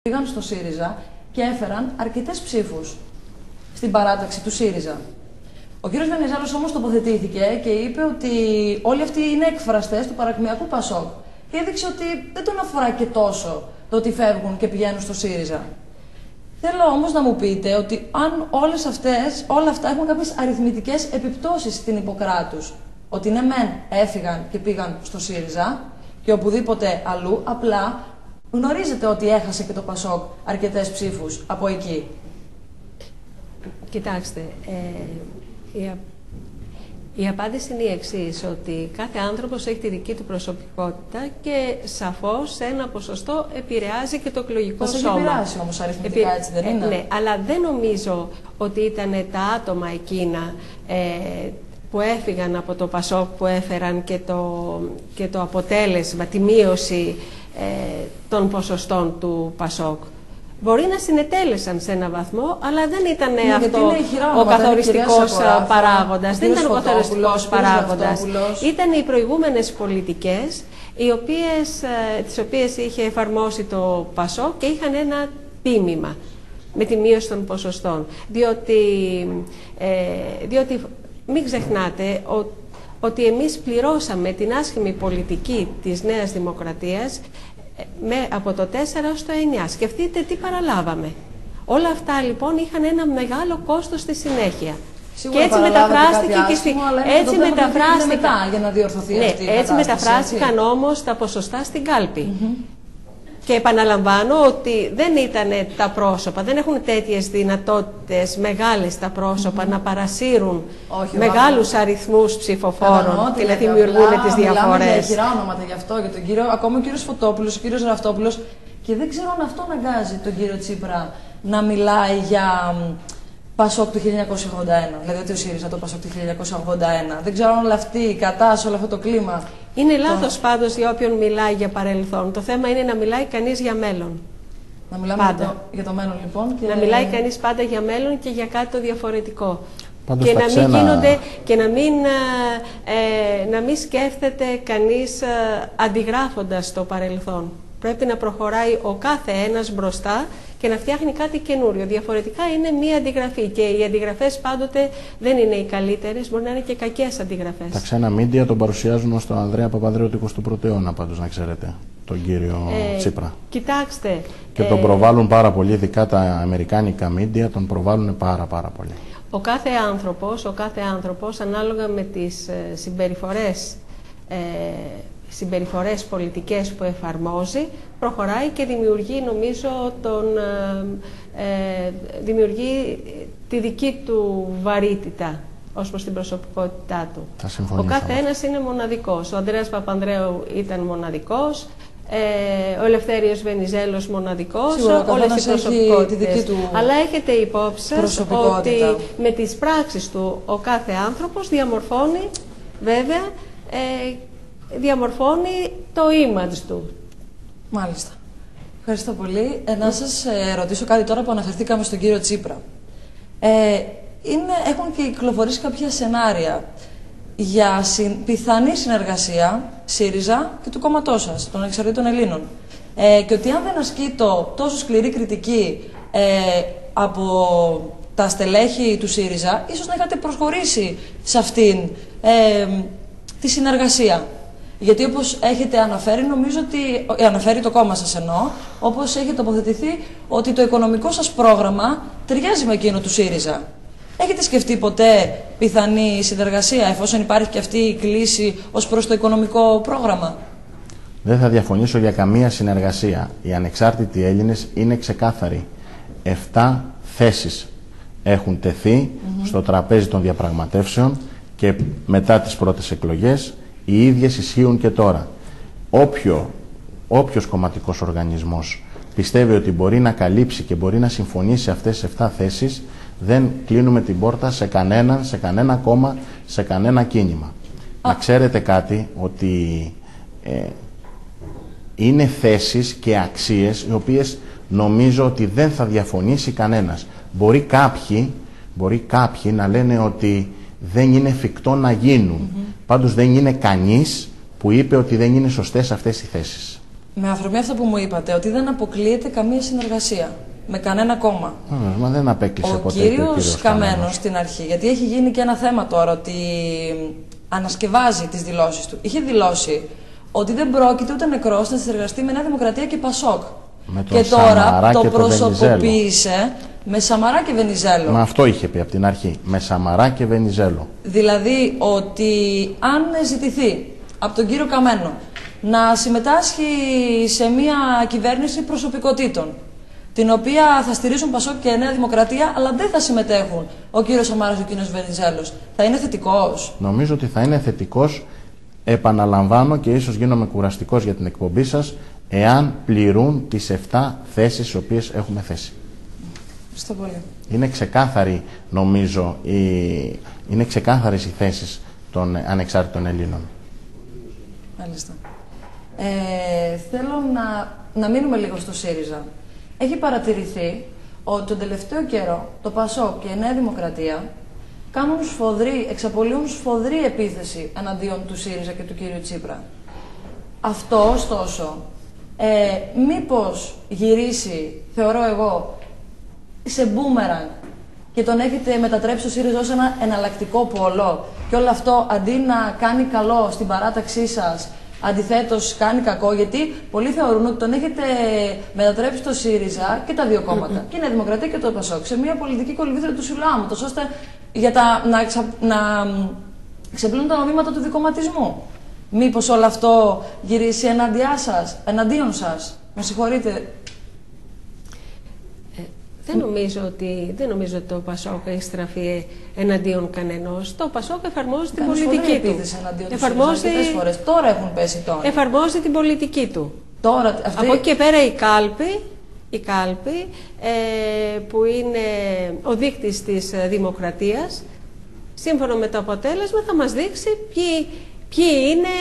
Πήγαν στο ΣΥΡΙΖΑ και έφεραν αρκετές ψήφους στην παράταξη του ΣΥΡΙΖΑ. Ο κύριος Βενιζέλος όμως τοποθετήθηκε και είπε ότι όλοι αυτοί είναι εκφραστές του παρακμιακού ΠΑΣΟΚ και έδειξε ότι δεν τον αφορά και τόσο το ότι φεύγουν και πηγαίνουν στο ΣΥΡΙΖΑ. Θέλω όμως να μου πείτε ότι αν όλα αυτά έχουν κάποιες αριθμητικές επιπτώσεις στην Ιπποκράτους, ότι ναι μεν έφυγαν και πήγαν στο ΣΥΡΙΖΑ και οπουδήποτε αλλού, απλά γνωρίζετε ότι έχασε και το ΠΑΣΟΚ αρκετές ψήφους από εκεί. Κοιτάξτε, η απάντηση είναι η εξής, ότι κάθε άνθρωπος έχει τη δική του προσωπικότητα και σαφώς σε ένα ποσοστό επηρεάζει και το εκλογικό σώμα. Σας έχει επηρεάσει όμως αριθμητικά, έτσι δεν είναι? Ναι, αλλά δεν νομίζω ότι ήταν τα άτομα εκείνα που έφυγαν από το ΠΑΣΟΚ που έφεραν και το αποτέλεσμα, τη μείωση των ποσοστών του ΠΑΣΟΚ. Μπορεί να συνετέλεσαν σε έναν βαθμό, αλλά δεν ήταν αυτό ο καθοριστικός παράγοντας. Δεν ήταν ο καθοριστικός παράγοντας. Ήταν οι προηγούμενες πολιτικές, τις οποίες είχε εφαρμόσει το ΠΑΣΟΚ και είχαν ένα τίμημα με τη μείωση των ποσοστών. Διότι μην ξεχνάτε ότι εμείς πληρώσαμε την άσχημη πολιτική της Νέας Δημοκρατίας από το 4 ως το 9. Σκεφτείτε τι παραλάβαμε. όλα αυτά λοιπόν είχαν ένα μεγάλο κόστος στη συνέχεια. Σίγουρα και έτσι μεταφράστηκε και έτσι μεταφράστηκαν μετά για να διορθωθεί αυτή η κατάσταση, έτσι μεταφράστηκαν όμως τα ποσοστά στην κάλπη. Και επαναλαμβάνω ότι δεν ήταν τα πρόσωπα, δεν έχουν τέτοιες δυνατότητες μεγάλες τα πρόσωπα να παρασύρουν μεγάλους αριθμούς ψηφοφόρων και να δημιουργούν τις διαφορές. Μιλάμε για ηχηρά όνοματα γι' αυτό, για τον κύριο, ακόμα ο κύριος Φωτόπουλος, ο κύριος Ραυτόπουλος, και δεν ξέρω αν αυτό αναγκάζει τον κύριο Τσίπρα να μιλάει για ΠΑΣΟΚ του 1981, δηλαδή ότι ο ΣΥΡΙΖΑ το ΠΑΣΟΚ του 1981. Δεν ξέρω αν όλα αυτή η κατάσταση, όλο αυτό το κλίμα. Είναι λάθος πάντως για όποιον μιλάει για παρελθόν. Το θέμα είναι να μιλάει κανείς για μέλλον. Να μιλάμε για το μέλλον λοιπόν. Και να μιλάει κανείς πάντα για μέλλον και για κάτι το διαφορετικό. Πάντως και να μην γίνονται και να μην σκέφτεται κανείς αντιγράφοντας το παρελθόν. Πρέπει να προχωράει ο κάθε ένας μπροστά και να φτιάχνει κάτι καινούριο. Διαφορετικά είναι μία αντιγραφή και οι αντιγραφές πάντοτε δεν είναι οι καλύτερες, μπορεί να είναι και κακές αντιγραφές. Τα ξένα μίντια τον παρουσιάζουν ως τον Ανδρέα Παπανδρέου του 21ου αιώνα, πάντως να ξέρετε, τον κύριο Τσίπρα. Κοιτάξτε. Και τον προβάλλουν πάρα πολύ, ειδικά τα αμερικάνικα μίντια τον προβάλλουν πάρα πολύ. Ο κάθε άνθρωπος ανάλογα με τις συμπεριφορές πολιτικές που εφαρμόζει, προχωράει και δημιουργεί, νομίζω, δημιουργεί τη δική του βαρύτητα ως προς την προσωπικότητά του. Ο κάθε ένας είναι μοναδικός. Ο Ανδρέας Παπανδρέου ήταν μοναδικός, ο Ελευθέριος Βενιζέλος μοναδικός, όλες οι προσωπικότητες. Αλλά έχετε υπόψη ότι με τις πράξεις του ο κάθε άνθρωπος διαμορφώνει, βέβαια, διαμορφώνει το image του. Μάλιστα. Ευχαριστώ πολύ. Να σας ρωτήσω κάτι τώρα που αναφερθήκαμε στον κύριο Τσίπρα. Έχουν και κυκλοφορήσει κάποια σενάρια για πιθανή συνεργασία ΣΥΡΙΖΑ και του κόμματός σας, των Ανεξαρτήτων Ελλήνων. Και ότι αν δεν ασκεί τόσο σκληρή κριτική από τα στελέχη του ΣΥΡΙΖΑ, ίσως να είχατε προσχωρήσει σε αυτήν τη συνεργασία. Γιατί όπως έχετε αναφέρει, νομίζω ότι αναφέρει το κόμμα σας εννοώ, όπως έχει τοποθετηθεί ότι το οικονομικό σας πρόγραμμα ταιριάζει με εκείνο του ΣΥΡΙΖΑ. Έχετε σκεφτεί ποτέ πιθανή συνεργασία, εφόσον υπάρχει και αυτή η κλίση ως προς το οικονομικό πρόγραμμα? Δεν θα διαφωνήσω για καμία συνεργασία. Οι ανεξάρτητοι Έλληνες είναι ξεκάθαροι. 7 θέσεις έχουν τεθεί στο τραπέζι των διαπραγματεύσεων και μετά τις πρώτες εκλογές. Οι ίδιες ισχύουν και τώρα. Όποιος κομματικός οργανισμός πιστεύει ότι μπορεί να καλύψει και μπορεί να συμφωνήσει σε αυτές τις 7 θέσεις, δεν κλείνουμε την πόρτα σε κανέναν, σε κανένα κόμμα, σε κανένα κίνημα. Να ξέρετε κάτι, ότι είναι θέσεις και αξίες οι οποίες νομίζω ότι δεν θα διαφωνήσει κανένας. Μπορεί κάποιοι να λένε ότι δεν είναι εφικτό να γίνουν. Πάντως δεν είναι κανείς που είπε ότι δεν είναι σωστές αυτές οι θέσεις. Με αφορμή αυτό που μου είπατε, ότι δεν αποκλείεται καμία συνεργασία με κανένα κόμμα. Μα δεν απέκλεισε ποτέ Ο κύριος Καμένος στην αρχή, γιατί έχει γίνει και ένα θέμα τώρα ότι ανασκευάζει τις δηλώσεις του. Είχε δηλώσει ότι δεν πρόκειται ούτε νεκρός να συνεργαστεί με Νέα Δημοκρατία και Πασόκ. Και τώρα το προσωποποίησε με Σαμαρά και Βενιζέλο. Μα αυτό είχε πει από την αρχή. Με Σαμαρά και Βενιζέλο. Δηλαδή ότι αν ζητηθεί από τον κύριο Καμένο να συμμετάσχει σε μια κυβέρνηση προσωπικότητων, την οποία θα στηρίζουν Πασόκ και Νέα Δημοκρατία, αλλά δεν θα συμμετέχουν ο κύριος Σαμάρας και ο κύριος Βενιζέλος, θα είναι θετικός? Νομίζω ότι θα είναι θετικός. Επαναλαμβάνω και ίσως γίνομαι κουραστικός για την εκπομπή σας, εάν πληρούν τις 7 θέσεις τις οποίες έχουμε θέσει. Ευχαριστώ πολύ. Είναι ξεκάθαρη, νομίζω, είναι ξεκάθαρες οι θέσεις των ανεξάρτητων Ελλήνων. Μάλιστα. Θέλω να μείνουμε λίγο στο ΣΥΡΙΖΑ. Έχει παρατηρηθεί ότι τον τελευταίο καιρό το ΠΑΣΟΚ και η Νέα Δημοκρατία εξαπολύουν σφοδρή επίθεση εναντίον του ΣΥΡΙΖΑ και του κύριου Τσίπρα. Αυτό, ωστόσο, μήπως γυρίσει, θεωρώ εγώ, σε μπούμερανγκ και τον έχετε μετατρέψει το ΣΥΡΙΖΑ ως ένα εναλλακτικό πόλο και όλο αυτό αντί να κάνει καλό στην παράταξή σας, αντιθέτως κάνει κακό, γιατί πολλοί θεωρούν ότι τον έχετε μετατρέψει το ΣΥΡΙΖΑ και τα δύο κόμματα, και η Νέα Δημοκρατία και το ΠΑΣΟΚ, σε μια πολιτική κολυβήθρα του Σιλάμου, ώστε να ξεπλύνουν τα νομίματα του δικομματισμού. Μήπως όλο αυτό γυρίσει εναντίον σας? Με συγχωρείτε. Δεν νομίζω ότι το ΠΑΣΟΚ έχει στραφεί εναντίον κανενός. Το ΠΑΣΟΚ εφαρμόζει την πολιτική του. Τώρα έχουν πέσει τόνοι. Εφαρμόζει την πολιτική του. Από εκεί και πέρα η κάλπη που είναι ο δείκτης της δημοκρατίας, σύμφωνα με το αποτέλεσμα θα μας δείξει ποιοι είναι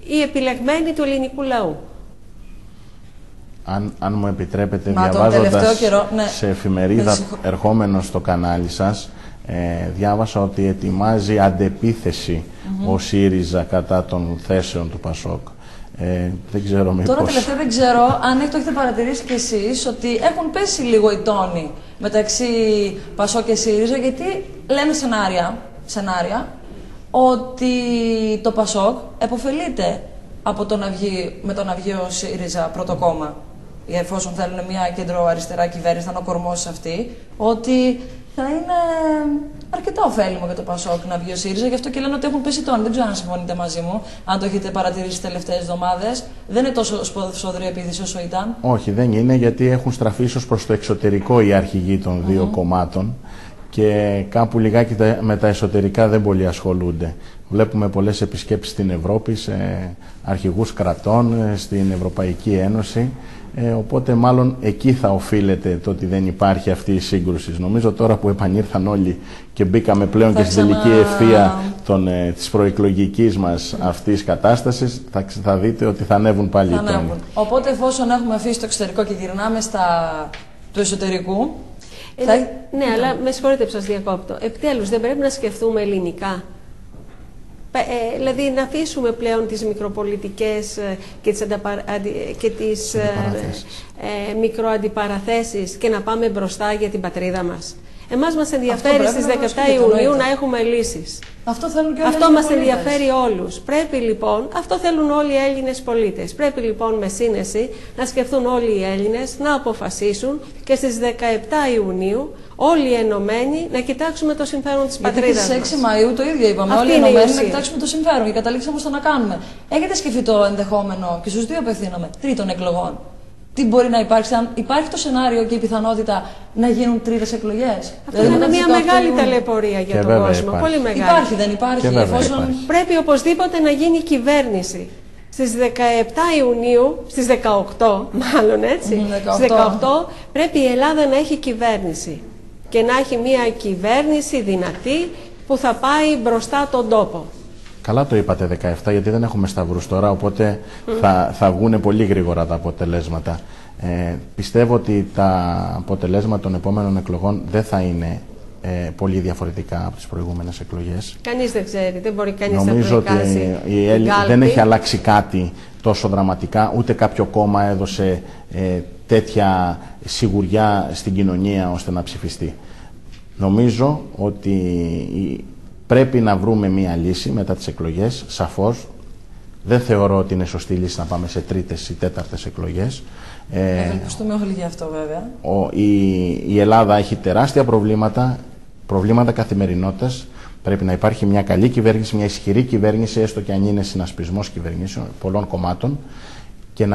οι επιλεγμένοι του ελληνικού λαού. Αν μου επιτρέπετε, διαβάζοντας σε εφημερίδα ερχόμενος στο κανάλι σας, διάβασα ότι ετοιμάζει αντεπίθεση ο ΣΥΡΙΖΑ κατά των θέσεων του ΠΑΣΟΚ. Δεν ξέρω μήπως... Τώρα τελευταία δεν ξέρω αν το έχετε παρατηρήσει κι εσείς ότι έχουν πέσει λίγο οι τόνοι μεταξύ ΠΑΣΟΚ και ΣΥΡΙΖΑ, γιατί λένε σενάρια ότι το ΠΑΣΟΚ επωφελείται από με το να βγει ο ΣΥΡΙΖΑ πρώτο κόμμα, εφόσον θέλουν μια κεντροαριστερά κυβέρνηση, θα είναι ο κορμός αυτή, ότι θα είναι αρκετά ωφέλιμο για το ΠΑΣΟΚ να βγει ο ΣΥΡΙΖΑ. Γι' αυτό και λένε ότι έχουν πέσει τόνοι. Δεν ξέρω αν συμφωνείτε μαζί μου, αν το έχετε παρατηρήσει τις τελευταίες εβδομάδες. Δεν είναι τόσο σφοδρή επίθεση όσο ήταν. Όχι, δεν είναι, γιατί έχουν στραφεί ίσως προς το εξωτερικό οι αρχηγοί των δύο κομμάτων και κάπου λιγάκι με τα εσωτερικά δεν πολύ ασχολούνται. Βλέπουμε πολλές επισκέψεις στην Ευρώπη, σε αρχηγούς κρατών, στην Ευρωπαϊκή Ένωση. Οπότε μάλλον εκεί θα οφείλεται το ότι δεν υπάρχει αυτή η σύγκρουση. Νομίζω τώρα που επανήρθαν όλοι και μπήκαμε πλέον και στην τελική ευθεία της προεκλογικής μας αυτής κατάστασης, θα δείτε ότι θα ανέβουν πάλι οι τόνοι. Οπότε εφόσον έχουμε αφήσει το εξωτερικό και γυρνάμε του εσωτερικού... Ναι, αλλά με συγχωρείτε που σας διακόπτω. Επιτέλους, δεν πρέπει να σκεφτούμε ελληνικά? Δηλαδή να αφήσουμε πλέον τις μικροπολιτικές και τις μικροαντιπαραθέσεις και να πάμε μπροστά για την πατρίδα μας. Εμάς μας ενδιαφέρει στις 17 Ιουνίου να έχουμε λύσεις. Αυτό μας ενδιαφέρει όλους. Πρέπει λοιπόν, αυτό θέλουν όλοι οι Έλληνες πολίτες. Πρέπει λοιπόν με σύνεση να σκεφτούν όλοι οι Έλληνες, να αποφασίσουν και στις 17 Ιουνίου όλοι οι ενωμένοι να κοιτάξουμε το συμφέρον της πατρίδας μας. Στις 6 Μαΐου το ίδιο είπαμε. Όλοι οι ενωμένοι να κοιτάξουμε το συμφέρον και καταλήξαμε στο να κάνουμε. Έχετε σκεφτεί το ενδεχόμενο, και στους δύο απευθύνομαι, τρίτων εκλογών? Τι μπορεί να υπάρξει, αν υπάρχει το σενάριο και η πιθανότητα να γίνουν τρίτες εκλογές? Αυτό είναι μια μεγάλη ταλαιπωρία για τον κόσμο. Υπάρχει. Πολύ μεγάλη. Υπάρχει, δεν υπάρχει? Πρέπει οπωσδήποτε να γίνει κυβέρνηση. Στις 17 Ιουνίου, στις 18 μάλλον έτσι, στις 18 πρέπει η Ελλάδα να έχει κυβέρνηση. Και να έχει μια κυβέρνηση δυνατή που θα πάει μπροστά τον τόπο. Καλά το είπατε 17, γιατί δεν έχουμε σταυρούς τώρα, οπότε θα βγουν πολύ γρήγορα τα αποτελέσματα. Πιστεύω ότι τα αποτελέσματα των επόμενων εκλογών δεν θα είναι πολύ διαφορετικά από τις προηγούμενες εκλογές. Κανείς δεν ξέρει, δεν μπορεί κανείς να Νομίζω ότι δεν έχει αλλάξει κάτι τόσο δραματικά, ούτε κάποιο κόμμα έδωσε τέτοια σιγουριά στην κοινωνία ώστε να ψηφιστεί. Νομίζω ότι πρέπει να βρούμε μία λύση μετά τις εκλογές, σαφώς. Δεν θεωρώ ότι είναι σωστή λύση να πάμε σε τρίτες ή τέταρτες εκλογές. Ευελπιστούμε όλοι γι' αυτό βέβαια. Η Ελλάδα έχει τεράστια προβλήματα καθημερινότητας. Πρέπει να υπάρχει μια καλή κυβέρνηση, μια ισχυρή κυβέρνηση, έστω και αν είναι συνασπισμός κυβερνήσεων πολλών κομμάτων, και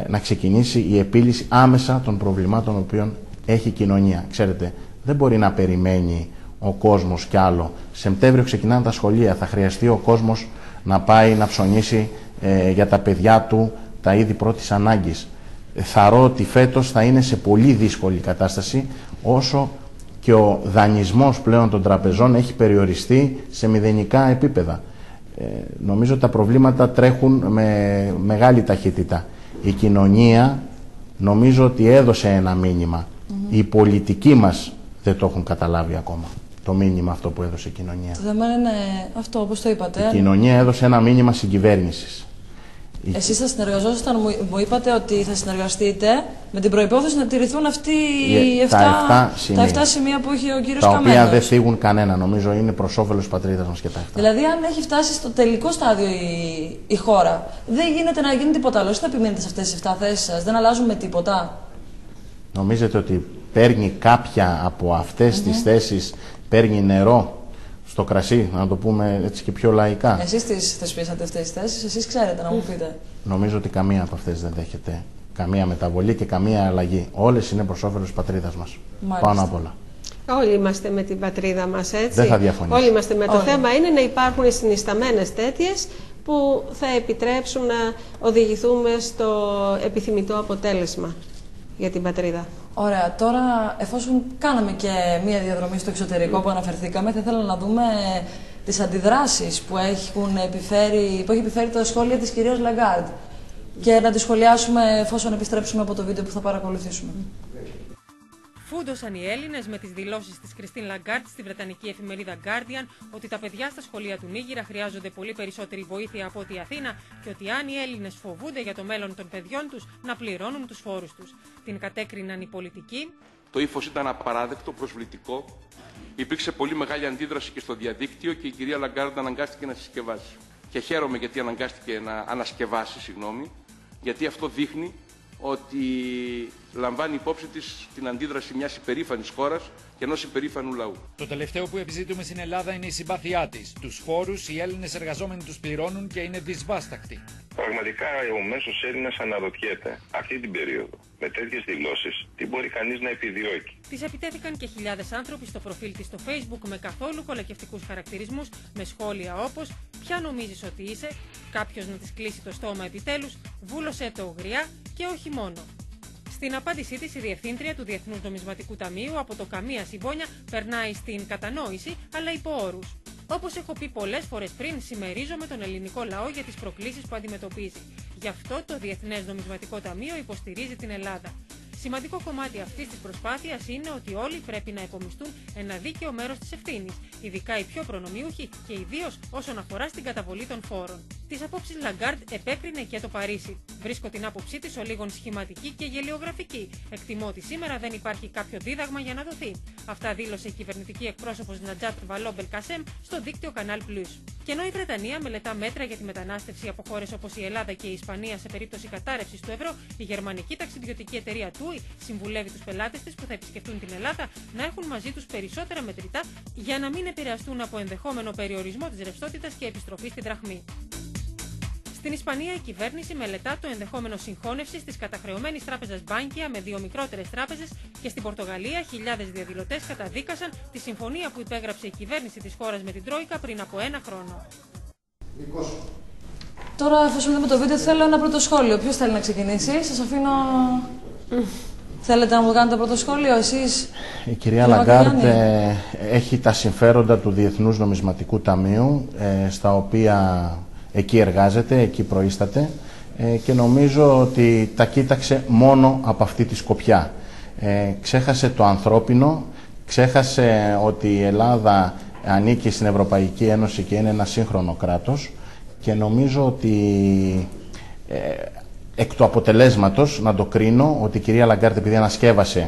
να ξεκινήσει η επίλυση άμεσα των προβλημάτων των οποίων έχει η κοινωνία. Ξέρετε, δεν μπορεί να περιμένει ο κόσμος κι άλλο. Σεπτέμβριο ξεκινάνε τα σχολεία, θα χρειαστεί ο κόσμος να πάει να ψωνίσει για τα παιδιά του τα είδη πρώτης ανάγκης. Θαρώ ότι φέτος θα είναι σε πολύ δύσκολη κατάσταση, όσο και ο δανεισμός πλέον των τραπεζών έχει περιοριστεί σε μηδενικά επίπεδα. Νομίζω ότι τα προβλήματα τρέχουν με μεγάλη ταχύτητα. Η κοινωνία νομίζω ότι έδωσε ένα μήνυμα. Οι πολιτικοί μας δεν το έχουν καταλάβει ακόμα. Το μήνυμα αυτό που έδωσε η κοινωνία. Το θέμα είναι αυτό, όπως το είπατε. Η κοινωνία έδωσε ένα μήνυμα συγκυβέρνησης. Εσείς θα συνεργαζόσασταν, μου είπατε ότι θα συνεργαστείτε με την προϋπόθεση να τηρηθούν αυτοί τα 7 σημεία που είχε ο κύριος Καμένος. Τα οποία δεν θίγουν κανένα, νομίζω είναι προς όφελος της πατρίδας μας και τα 7. Δηλαδή, αν έχει φτάσει στο τελικό στάδιο η χώρα, δεν γίνεται να γίνει τίποτα άλλο. Εσείς θα επιμείνετε σε αυτές τις 7 θέσεις σας, δεν αλλάζουμε τίποτα. Νομίζετε ότι παίρνει κάποια από αυτές τις θέσεις, παίρνει νερό στο κρασί, να το πούμε έτσι και πιο λαϊκά? Εσείς τις θεσπίσατε αυτές τις θέσεις, εσείς ξέρετε να μου πείτε. Νομίζω ότι καμία από αυτές δεν δέχεται καμία μεταβολή και καμία αλλαγή. Όλες είναι προς όφελος της πατρίδας μας. Μάλιστα. Πάνω απ' όλα. Όλοι είμαστε με την πατρίδα μας, έτσι. Δεν θα διαφωνήσω. Όλοι είμαστε με το θέμα. Είναι να υπάρχουν συνισταμένες τέτοιες που θα επιτρέψουν να οδηγηθούμε στο επιθυμητό αποτέλεσμα για την πατρίδα. Ωραία. Τώρα, εφόσον κάναμε και μία διαδρομή στο εξωτερικό που αναφερθήκαμε, θα ήθελα να δούμε τις αντιδράσεις που έχει επιφέρει τα σχόλια της κυρίας Λαγκάρντ και να τις σχολιάσουμε εφόσον επιστρέψουμε από το βίντεο που θα παρακολουθήσουμε. Φούντωσαν οι Έλληνες με τις δηλώσεις της Κριστίν Λαγκάρντ στη βρετανική εφημερίδα Guardian ότι τα παιδιά στα σχολεία του Νίγηρα χρειάζονται πολύ περισσότερη βοήθεια από τη Αθήνα και ότι αν οι Έλληνες φοβούνται για το μέλλον των παιδιών τους, να πληρώνουν τους φόρους τους. Την κατέκριναν οι πολιτικοί. Το ύφος ήταν απαράδεκτο, προσβλητικό. Υπήρξε πολύ μεγάλη αντίδραση και στο διαδίκτυο και η κυρία Λαγκάρντ αναγκάστηκε να συσκευάσει. Και χαίρομαι γιατί αναγκάστηκε να ανασκευάσει, γιατί αυτό δείχνει ότι λαμβάνει υπόψη της την αντίδραση μιας υπερήφανης χώρας και ενός υπερήφανου λαού. Το τελευταίο που επιζητούμε στην Ελλάδα είναι η συμπάθειά της. Τους φόρους οι Έλληνες εργαζόμενοι τους πληρώνουν και είναι δυσβάστακτοι. Πραγματικά ο μέσος Έλληνας αναρωτιέται αυτή την περίοδο, με τέτοιες δηλώσεις, τι μπορεί κανείς να επιδιώκει. Της επιτέθηκαν και χιλιάδες άνθρωποι στο προφίλ της στο Facebook με καθόλου κολακευτικούς χαρακτηρισμούς, με σχόλια όπως «Ποια νομίζεις ότι είσαι», «Κάποιος να της κλείσει το στόμα επιτέλους», «Βούλωσέ το γριά» και όχι μόνο. Στην απάντησή της, η Διευθύντρια του Διεθνούς Νομισματικού Ταμείου από το καμία συμπόνια περνάει στην κατανόηση, αλλά υπό όρους. Όπως έχω πει πολλές φορές πριν, συμμερίζομαι τον ελληνικό λαό για τις προκλήσεις που αντιμετωπίζει. Γι' αυτό το Διεθνές Νομισματικό Ταμείο υποστηρίζει την Ελλάδα. Σημαντικό κομμάτι αυτής της προσπάθειας είναι ότι όλοι πρέπει να επομιστούν ένα δίκαιο μέρος της ευθύνης, ειδικά οι πιο προνομιούχοι και ιδίως όσον αφορά στην καταβολή των φόρων. Τις απόψεις Λαγκάρντ επέκρινε και το Παρίσι. Βρίσκω την άποψή της ολίγων σχηματική και γελιογραφική. Εκτιμώ ότι σήμερα δεν υπάρχει κάποιο δίδαγμα για να δοθεί. Αυτά δήλωσε η κυβερνητική εκπρόσωπος Νατζάτ Βαλό Μπελκασέμ στο δίκτυο Canal Plus. Και ενώ η Βρετανία μελετά μέτρα για τη μετανάστευση από χώρες όπως η Ελλάδα και η Ισπανία σε περίπτωση κατάρρευσης του ευρώ, η γερμανική ταξιδιωτική εταιρεία TUI συμβουλεύει τους πελάτες της που θα επισκεφτούν την Ελλάδα να έχουν μαζί τους περισσότερα μετρητά για να μην επηρεαστούν από ενδεχόμενο περιορισμό της ρευστότητας και επιστροφή στη δραχμή. Στην Ισπανία, η κυβέρνηση μελετά το ενδεχόμενο συγχώνευσης της καταχρεωμένης τράπεζας Bankia με δύο μικρότερες τράπεζες και στην Πορτογαλία χιλιάδες διαδηλωτές καταδίκασαν τη συμφωνία που υπέγραψε η κυβέρνηση της χώρας με την Τρόικα πριν από 1 χρόνο. Τώρα, εφόσον δούμε το βίντεο, θέλω ένα πρώτο σχόλιο. Ποιος θέλει να ξεκινήσει? Σας αφήνω. Θέλετε να μου κάνετε πρώτο σχόλιο, εσείς? Η κυρία Λαγκάρντ έχει τα συμφέροντα του Διεθνούς Νομισματικού Ταμείου, στα οποία εκεί εργάζεται, εκεί προείσταται, και νομίζω ότι τα κοίταξε μόνο από αυτή τη σκοπιά. Ξέχασε το ανθρώπινο, Ξέχασε ότι η Ελλάδα ανήκει στην Ευρωπαϊκή Ένωση και είναι ένα σύγχρονο κράτος, και νομίζω ότι εκ του αποτελέσματος να το κρίνω ότι η κυρία Λαγκάρντ, επειδή ανασκεύασε